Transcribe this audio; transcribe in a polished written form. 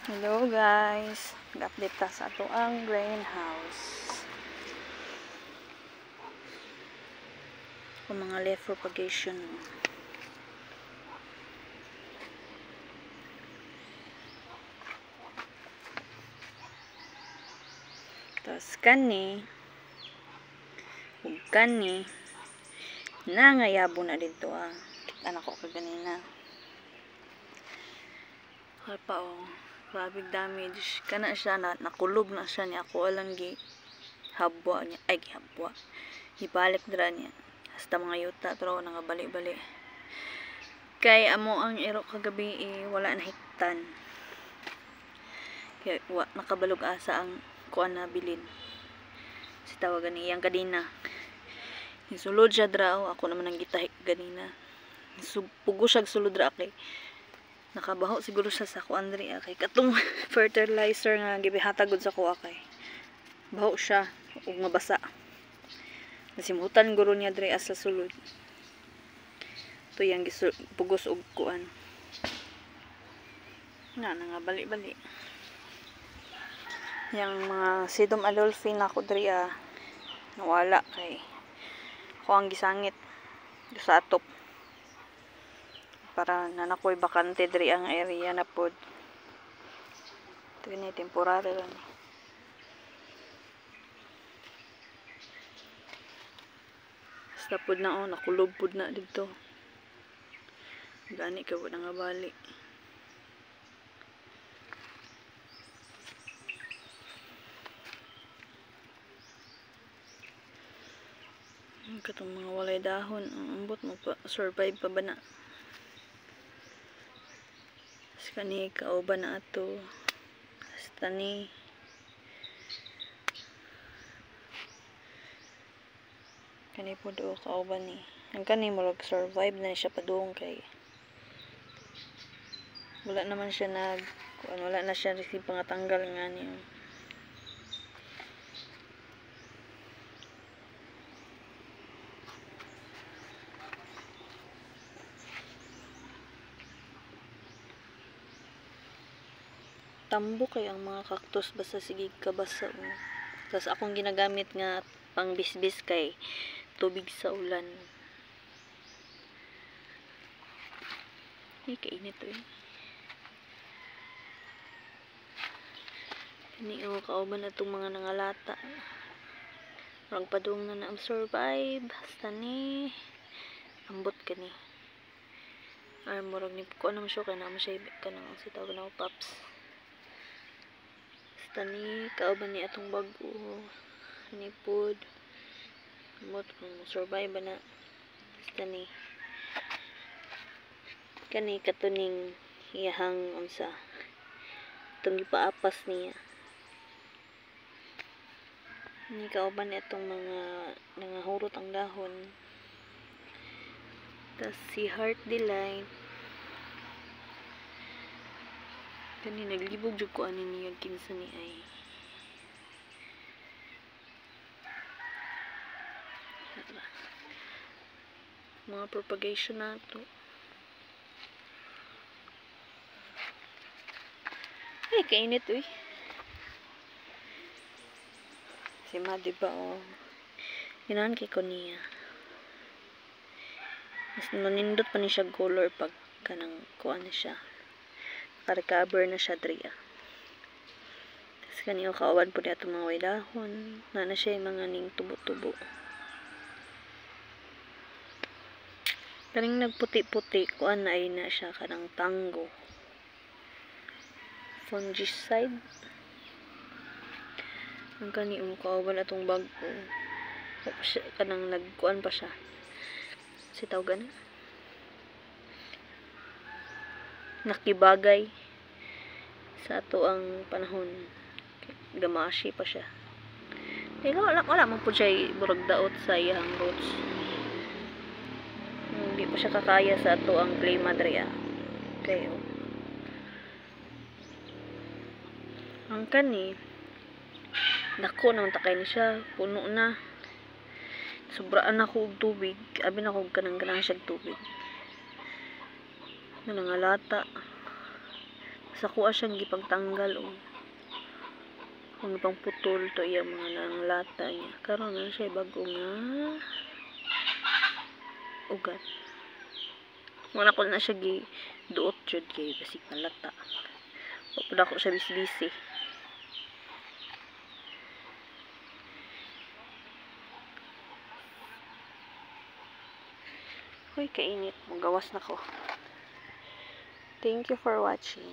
Hello guys, nag-update ta sa ato ang greenhouse. Kung mga leaf propagation. Tapos kani, ug kani, nangayabo na dito Kita na ko kaganina. Pa grabe damage. Kana siya nakulob na siya niya. Ako alang habwa niya. Ay, habwa. Ibalik dira niya. Hasta mga yuta. Pero bali-bali. Kay amo ang iro kagabi wala na hiktan. Kaya nakabalog asa ang kuan na bilin. Si tawagan niyang kadina. Sulod siya dra. Ako naman ang gitahik ganina. Pugo siya sulod dra kay nakabaho siguro siya sa kuan diri kay katong fertilizer nga gibihatagod sa kuha kay baho siya ug mabasa. Nasimutan guro niya diri sa sulod. To yang pugos og kuan. Na nga bali-bali. Yang mga sidom alolfin ako diri nawala kay ako ang gisangit sa atop. Para nanakoy bakante diri ang area na pod. Ito ni temporary lang. Basta pod na nakulob pod na dito. Gani ka po nga bali. Katong mga walay dahon, ang ambot mo pa survive pa ba na? Kani kauban na ato. Hasta ni kani po do kauban ni. Ang kani mo survive na siya padung kay wala naman siya wala na siya receive pangatanggal nga niyo. Tambo kay ang mga cactus basta sige kabasa mo. Tapos akong ginagamit nga pang bisbis kay tubig sa ulan. Ay kainit Ini kauban na itong mga nangalata. Parang padung na survive. Basta ni ambot ka ni. Ay murag ni ko naman siya kaya naman siya ka nang si tawag na paps. Tani kauban ni atong bago ni pod mot kung survive ba na tani kani katuning iyahang unsa itong ipaapas niya ni kauban ni atong mga nangahurot ang dahon. Tas si Heart Delight kani naglibog jud ko ani niya kinsa ni ay mga propagation na to. Ay kainit si Ma diba ginahan kay ko niya mas nanindot pa ni siya color pag kanang kuan siya recover na siya dria. Tapos kaniyo kauban po niya itong mga way dahon na siya yung mga ning tubo-tubo. Kaning nagputi-puti kuan na ay na siya kanang tango fungicide. Ang kaniyo kauban atong bago kanang nagkuan pa siya si tawagan nakibagay sa ato ang panahon. Gamashi pa siya. Wala man po siya burag daot sa iyang roots. Hindi pa siya kakaya sa ato ang klima diri kayo. Ang kani dako naman takay ni siya puno na. Sobraan ako og tubig. Abi na ako kanang siya tubig. Nangalata. Sa kuha siyang gipagtanggal o. Kung ipang putol to iya mga nang lata niya. Karon na siya bago nga ugat. Wala ko na siya duot jud kay basig malata. Wala ko siya bisbisi. Hoy, kainit. Magawas na ko. Thank you for watching.